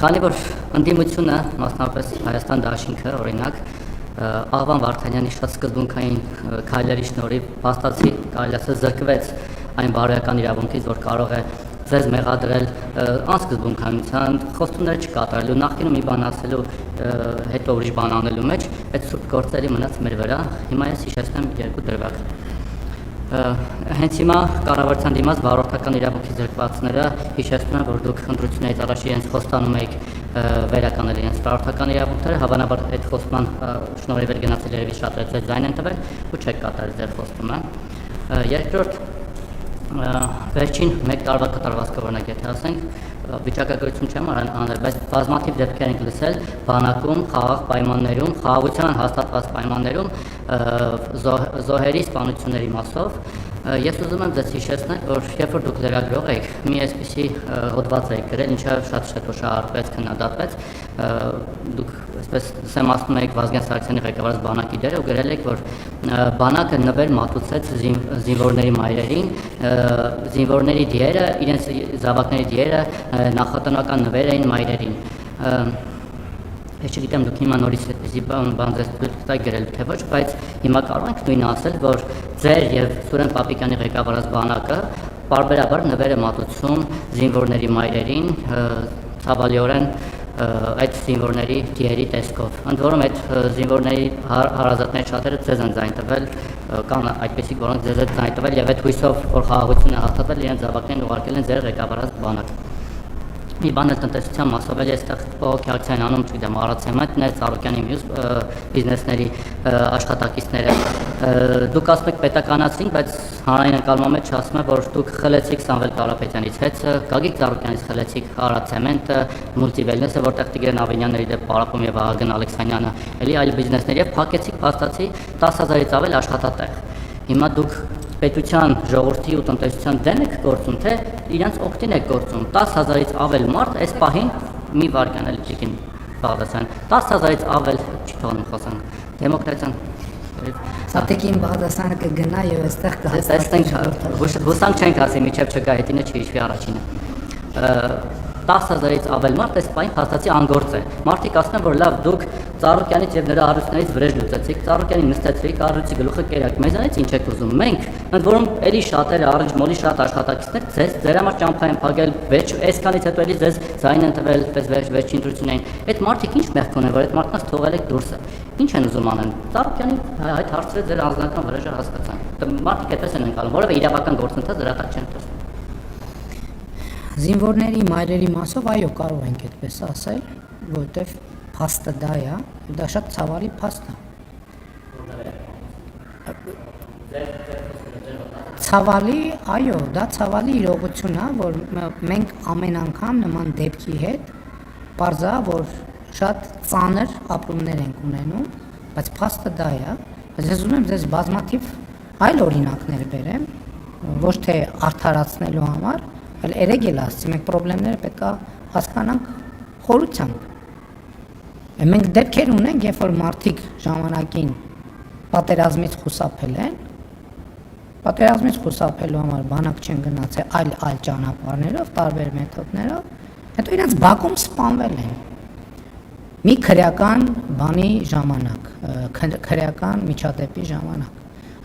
Քանի որ ընդդիմությունը, մասնավորապես Հայաստան դաշինքը, օրինակ, Աղվան Վարդանյանի շատ սկզբունքային քայլերի շնորհիվ փաստացի կարելի ասել զրկվեց այն բարոյական իրավունքից, որ կարող է ձեզ մեղադրել անսկզբունքայնության, խոստումներ չկատարելու, նախկինում մի բան ասելու, հետո ուրիշ բան անելու մեջ, այդ սուրբ գործերի մնաց մեր վրա։ Հիմա ես հիշեցնեմ երկու դրվագ։ Հենց հիմա կառավարության դիմաց վարորդական իրավունքի զրկվածները հիշեցնում են, որ դուք ընտրություններից առաջ իրենց խոստանում եք վերականգնել իրենց վարորդական իրավունքները, հավանաբար այդ խոստման շնորհիվ էլ գնացել երևի շատ ձեզ ձայն են տվել ու չեք կատարել ձեր խոստումը։ Երկրորդ, վերջին մեկ տարվա կատարվածքը օրինակ եթե ասենք, վիճակագրություն չեմ անել, բայց բազմաթիվ դեպքեր ենք լսել բանակում, խաղաղ պայմաններում, խաղաղության հաստատված պայմաններում զոհերի սպանությունների մասով։ Ես ուզում եմ ձեզ հիշեցնել, որ երբ որ դուք լրագրող եք, մի այսպիսի հոդված եք գրել, ինչը շատ շոշափեց, քննադատվեց, դուք այսպես սեմացնում եք Վազգեն Սարգսյանի ղեկավարած բանակի դերը ու գրել եք, որ բանակը նվեր մատուցեց զինվորների մայրերին, զինվորների դիերը, իրենց զավակների դիերը նախատնական նվեր էին մայրերին։ Ես չգիտեմ դուք հիմա նորից այդպիսի բան ձեզ տակ գրել թե ոչ, բայց հիմա կարող ենք նույնը ասել, որ ձեր եւ Սուրեն Պապիկյանի ղեկավարած բանակը պարբերաբար նվեր է մատուցում զինվորների մայրերին, ցավալիորեն այդ զինվորների դիերի տեսքով։ Ընդ որում այդ զինվորների հարազատների շատերը ձեզ են ձայն տվել, կան այդպիսիք, որոնք ձեզ են ձայն տվել եւ այդ հույսով, որ խաղաղությունը հաստատվել, իրենց զավակներին ուղարկել են ձեր ղեկավարած բանակ։ Մի բան էլ տնտեսության մասով էլ այստեղ բողոքի ակցիան անում, չգիտեմ, Արարատսեմենտն է, Ծառուկյանի մյուս բիզնեսների աշխատակիցները։ Դուք ասում եք պետականացրինք, բայց հանրային ընկալման մեջ ասում եմ, որ դուք խլեցիք Սամվել Կարապետյանից հեծը, Գագիկ Ծառուկյանից խլեցիք Արարատսեմենտը, Մուլտիվելնեսը, որտեղ Տիգրան Ավենյանների դեպ պարապում եւ Վահագն Ալեքսանյանը, էլի այլ բիզնեսներ եւ փակեցիք փաստացի 10,000-ից ավել աշխատատեղ։ Հիմա դուք պետության, ժողովրդի ու տնտեսության դեմ եք գործում, թե իրենց օգտին եք գործում։ 10,000-ից ավել մարդ այս պահին մի վարքան էլ Տիկին Բաղդասարյան, 10,000-ից ավել չի թողնում խոսանք։ Դեմոկրատիան Տիկին Բաղդասարյանը կգնա եւ այստեղ կհաստատենք։ Հուսանք չենք ասի, միջև չգա հետինը չհիշվի առաջինը։ 10,000-ից ավել մարդ այս պահին փաստացի անգործ է։ Մարդիկ ասում են, որ լավ, դուք Ծառուկյանից եւ նրա հարուստներից վրեժ լուծեցիք, Ծառուկյանին նստեցրիք, առյուծի գլուխը կերակ, մեզանից ինչ եք ուզում։ Մենք, ընդ որում, էլի շատերը առիջ մոլի շատ աշխատակիցներ ձեր համար ճամփա են փակել, այսքանից հետո էլի ձեզ ձայն են տվել, պես վերջին ընտրություններին։ Այդ մարդիկ ինչ մեղք ունեն, որ այդ մարդկանց թողել եք դուրսը։ Ինչ են ուզում անեն։ Ծառուկյանին այդ հարցերը ձեր անձնական վրեժը հասկացան։ Մարդիկ այդպես են ընկալում, որովհետեւ իրավական գործընթաց դրա տակ չեն տեսնում։ Զինվորների մայրերի մասով այո, կարող ենք այդպես ասել, որովհետև փաստը դա է, դա շատ ցավալի փաստ է։ Ցավալի, այո, դա ցավալի իրողություն է, որ մենք ամեն անգամ նման դեպքի հետ պարզա, որ շատ ծանր ապրումներ ենք ունենում, բայց փաստը դա է, բայց ես ուզում եմ ձեզ բազմաթիվ այլ օրինակներ բերեմ, ոչ թե արդարացնելու համար, այլ երեք էլ ասացի, մենք պրոբլեմները պետք է հասկանանք խորությամբ։ Մենք դեպքեր ունենք, երբ որ մարդիկ ժամանակին պատերազմից խուսափել են, պատերազմից խուսափելու համար բանակ չեն գնացել այլ ճանապարհներով, տարբեր մեթոդներով, հետո իրենց բակում սպանվել են։ Մի քրեական բանի ժամանակ, քրեական միջադեպի ժամանակ։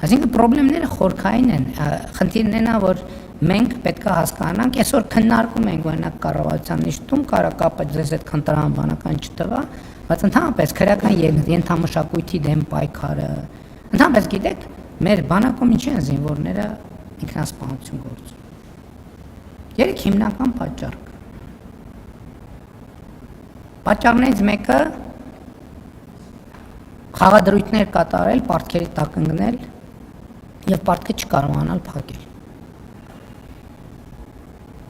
Այսինքն պրոբլեմները խորքային են, խնդիրն են, որ մենք պետք է հասկանանք, այսօր քննարկում ենք օրինակ կառավարության նիստում, կարա կապը ձեզ այդ քննարան չտվա, բայց ընդհանրապես քրեական ենթամշակույթի դեմ պայքարը, ընդհանրապես գիտեք, մեր բանակում ինչի են զինվորները ինքնասպանություն գործում։ Երեք հիմնական պատճառ կա։ Պատճառներից մեկը խաղադրույթներ կատարել, պարտքերի տակ ընկնել եւ պարտքը չկարողանալ փակել։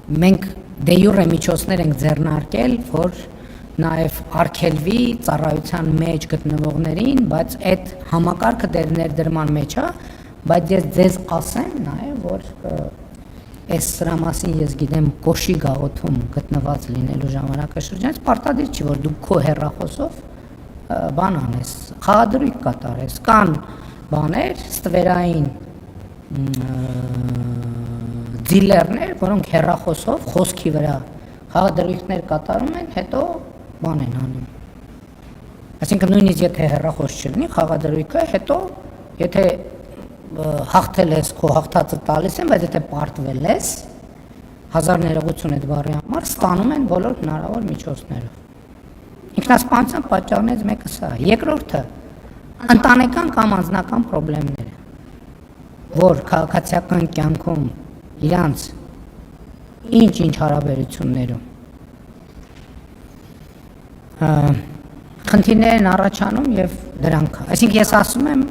Մենք դե յուրե միջոցներ ենք ձեռնարկել, որ նաեւ արգելվի ծառայության մեջ գտնվողներին, բայց այդ համակարգը դեր ներդրման մեջ է, բայց ես ձեզ ասեմ նաեւ, որ այս սրա մասին ես գիտեմ Կոշի գաղութում գտնված լինելու ժամանակաշրջանից պարտադիր չի, որ դու քո հեռախոսով բան անես, խաղադրույք կատարես, կան բաներ, ստվերային դիլերներ, որոնք հեռախոսով խոսքի վրա խաղադրույքներ կատարում են, հետո բան են անում։ Այսինքն նույնիսկ եթե հեռախոս չլինի խաղադրույքը, հետո եթե հաղթել ես, քո հաղթածը տալիս են, բայց եթե պարտվել ես, հազար ներողություն այդ բառի համար, ստանում են բոլոր հնարավոր միջոցներով։ Ինքնասպանության պատճառներից մեկը սա է։ Երկրորդը ընտանեկան կամ անձնական խնդիրները, որ քաղաքացիական կյանքում իրանց ինչ հարաբերություններում խնդիրներ են առաջանում եւ դրանք, այսինքն ես ասում եմ,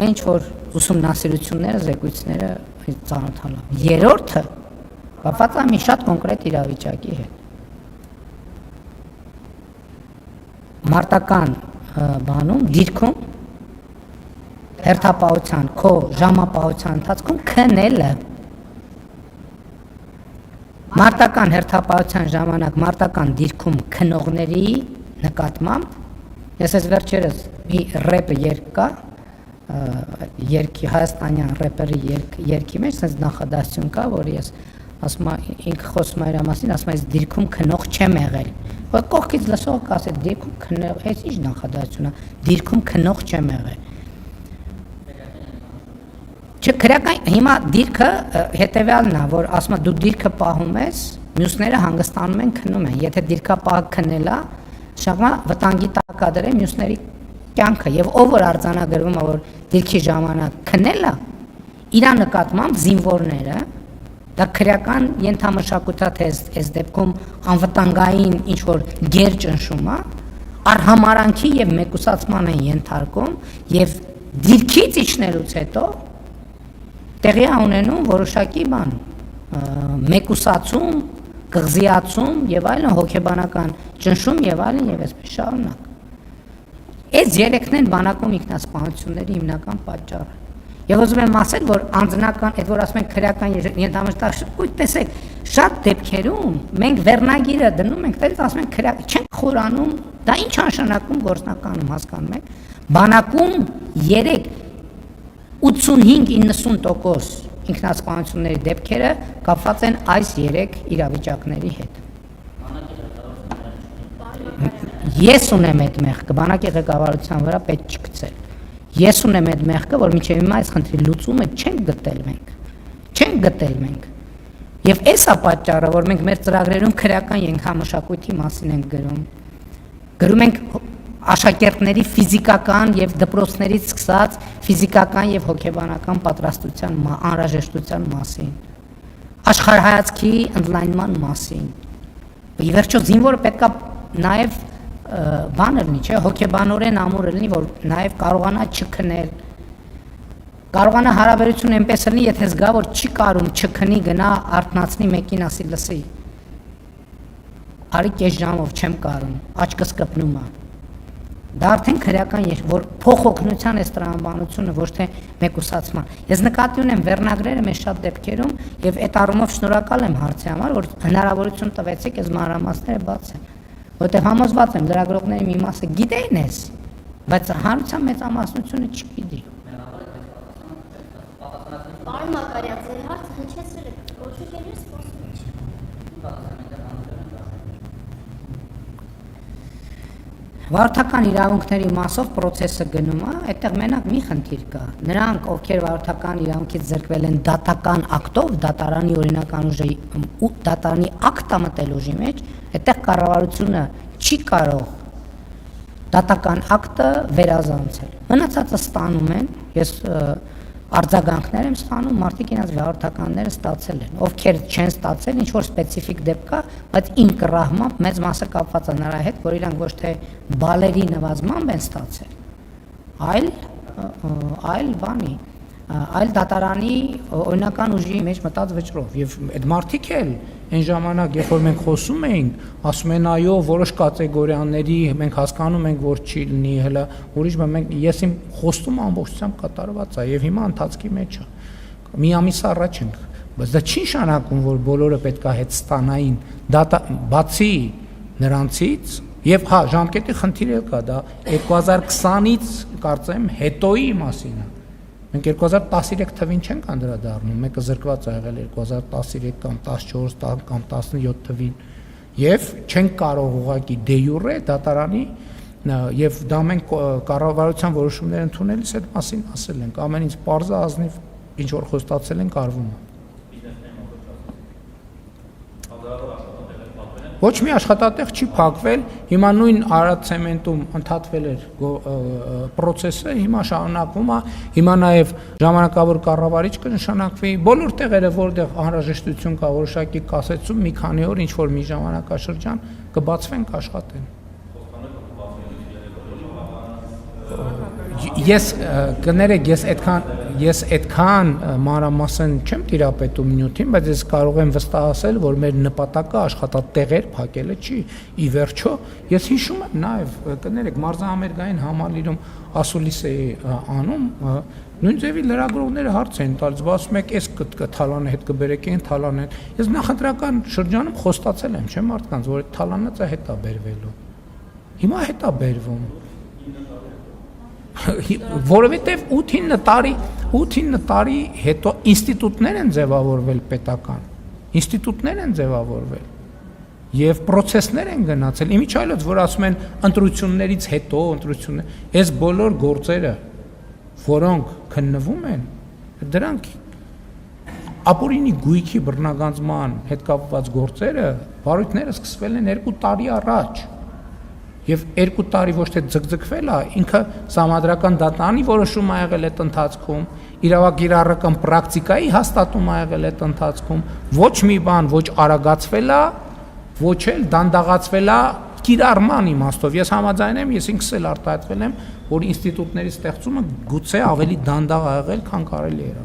ինչ որ ուսումնասիրությունները, զեկույցները ծանոթանալ։ Երրորդը կապված է մի շատ կոնկրետ իրավիճակի հետ։ Մարտական բանում, դիրքում հերթապահության, քո ժամապահության ընթացքում քնելը մարտական հերթապահության ժամանակ մարտական դիրքում քնողների նկատմամբ ես այս վերջերս մի ռեպ երգ կա երկի հայաստանյան ռեպերի երգի մեջ sense նախադասություն կա, որ ես ասում եմ ինքը խոսում է իր մասին, ասում եմ ես դիրքում քնող չեմ եղել։ Որ կողքից լսողը կասի դիրքում քնող, այս ինչ նախադասություն է, դիրքում քնող չեմ եղել։ Չքրական հիմա դիրքը հետեւյալն է, որ ասում եմ դու դիրքը պահում ես, մյուսները հանգստանում են քնում են։ Եթե դիրքապահը քնելա, շաղմա վտանգի տակ է դրել մյուսների կյանքը եւ ով որ արձանագրվում է որ դիրքի ժամանակ քնելա, իր նկատմամբ զինվորները դա քրեական ենթամշակութ է այս դեպքում անվտանգային ինչ որ գեր ճնշում է, արհամարանքի եւ մեկուսացման են ենթարկում եւ դիրքից իջնելուց հետո տեղի ունենում որոշակի բան, մեկուսացում, կղզիացում եւ այլն հոգեբանական ճնշում եւ այլն եւ այսպես շարունակ։ Այս երեքն են բանակում ինքնասպանությունների հիմնական պատճառը։ Եվ ուզում եմ ասել, որ անձնական, այդ որ ասում են քրեական ենթամշակութ, տեսեք, շատ դեպքերում մենք վերնագիրը դնում ենք, դեռ ասում ենք քրեական, չենք խորանում, դա ինչ նշանակում գործնականում հասկանում եք։ Բանակում 85-90% ինքնասպանությունների դեպքերը կապված են այս 3 իրավիճակների հետ։ Ես ունեմ այդ մեղքը, բանակի ղեկավարության վրա պետք չգցել։ Ես ունեմ այդ մեղքը, որ մինչև հիմա այս խնդրի լուծումը չենք գտել մենք։ Չենք գտել մենք։ Եվ այս է պատճառը, որ մենք մեր ծրագրերում քրեական ենթամշակույթի մասին ենք գրում։ Գրում ենք աշակերտների ֆիզիկական եւ դպրոցներից սկսած ֆիզիկական եւ հոգեբանական պատրաստության անհրաժեշտության մասին, աշխարհայացքի ընդլայնման մասին։ Ի վերջո զինվորը պետքա նաեւ բանը լինի, չէ, հոգեբանորեն ամուր լինի, որ նաեւ կարողանա չքնել, կարողանա հարաբերություն այնպես լինի, եթե զգա, որ չի կարում չքնի, գնա արթնացնի մեկին ասի լսի։ Արի կես ժամով չեմ կարում, աչքս կպնում է։ Դա արդեն քրեական է, որ փոխօգնության է տրամաբանությունը, ոչ թե մեկուսացման։ Ես նկատի ունեմ վերնագրերը մեծ շատ դեպքերում եւ այդ առումով շնորհակալ եմ հարցի համար, որ հնարավորություն տվեցիք այս մանրամասները բացել։ Որտեղ համոզված եմ լրագրողների մի մասը գիտեն ես, բայց հանրության մեծամասնությունը չգիտի։ Պարոն Մակարյան, ձեր հարցը հնչեցրել եք, ոչ թե ես խոսում եմ։ Վարորդական իրավունքների մասով process-ը գնում է, այդտեղ մենակ մի խնդիր կա։ Նրանք, ովքեր վարորդական իրավունքից զրկվել են դատական ակտով, դատարանի օրինական ուժի ու դատարանի ակտը մտել ուժի մեջ, այդտեղ կառավարությունը չի կարող դատական ակտը վերազանցել։ Մնացածը ստանում են, ես արձագանքներ եմ ստանում, մարդիկ իրենց վարորդականները ստացել են, ովքեր չեն ստացել, ինչ որ սպეციფიկ դեպք կա, բայց իմ կռահմամբ մեծ մասը կապված է նրա հետ, որ իրանք ոչ թե բալերի նվազմամբ են ստացել, այլ բանի, այլ դատարանի օրինական ուժի մեջ մտած վճռով, եւ այդ մարդիկ էլ այն ժամանակ, երբ որ մենք խոսում էինք, ասում են այո, որոշ կատեգորիաների մենք հասկանում ենք, որ չի լինի, հələ ուրիշ մենք ես իմ խոստումը ամբողջությամբ կատարված է եւ հիմա ընթացքի մեջ է։ Մի ամիս առաջ ենք, բայց դա չի նշանակում, որ բոլորը պետքա հետ ստանային, բացի նրանցից եւ հա, ժամկետի խնդիր էլ կա, դա 2020-ից կարծեմ հետոյի մասին է։ Մենք 2013 թվին չենք անդրադառնում, մեկը զրկված է եղել 2013 կամ 14 կամ 17 թվին, եւ չենք կարող ուղղակի դե յուրե դատարանի եւ դա մենք կառավարության որոշումներ ընդունելիս այդ մասին ասել ենք, ամեն ինչ պարզ է, ազնիվ ինչ որ խոստացել ենք արվում է։ Ոչ մի աշխատատեղ չի փակվել, հիմա նույն Արադ ցեմենտում ընդհատվել էր process-ը, հիմա շարունակվում է, հիմա նաև ժամանակավոր կառավարիչ կնշանակվի, բոլոր տեղերը, որտեղ անհրաժեշտություն կա որոշակի կասեցում, մի քանի օր ինչ որ մի ժամանակաշրջան կբացվեն, կաշխատեն։ Ես կներեք, ես այդքան մանրամասն չեմ տիրապետում նյութին, բայց ես կարող եմ վստահել, որ մեր նպատակը աշխատատեղեր փակելը չի։ Ի վերջո, ես հիշում եմ նաև, կներեք, մարզահամերգային համալիրում ասուլիս էի անում, նույն ձևի լրագրողները հարց են տալիս, ասում եք, էս թալանը հետ կբերեք, այն թալանը։ Ես նախընտրական շրջանում խոստացել եմ, չէ՞ մարդկանց, որ այդ թալանածը հետ է բերվելու։ Հիմա հետ է բերվում։ Որովհետև 8-9 տարի հետո ինստիտուտներ են ձևավորվել պետական, ինստիտուտներ են ձևավորվել եւ process-ներ են գնացել, իմիջ այլոց, որ ասում են ընտրություններից հետո, այս բոլոր գործերը, որոնք քննվում են, դրանք ապօրինի գույքի բռնագանձման հետ կապված գործերը, բարույթները սկսվել են 2 տարի առաջ։ Եվ 2 տարի ոչ թե ձգձգվել է, ինքը համադրական դատարանի որոշում ա եղել այդ ընթացքում, իրավակիրառական պրակտիկայի հաստատում ա եղել այդ ընթացքում, ոչ մի բան ոչ արագացվել է, ոչ էլ դանդաղացվել է կիրառման իմաստով։ Ես համաձայն եմ, ես ինքս էլ արտահայտվել եմ, որ ինստիտուտների ստեղծումը գուցե ավելի դանդաղ ա եղել, քան կարելի էր։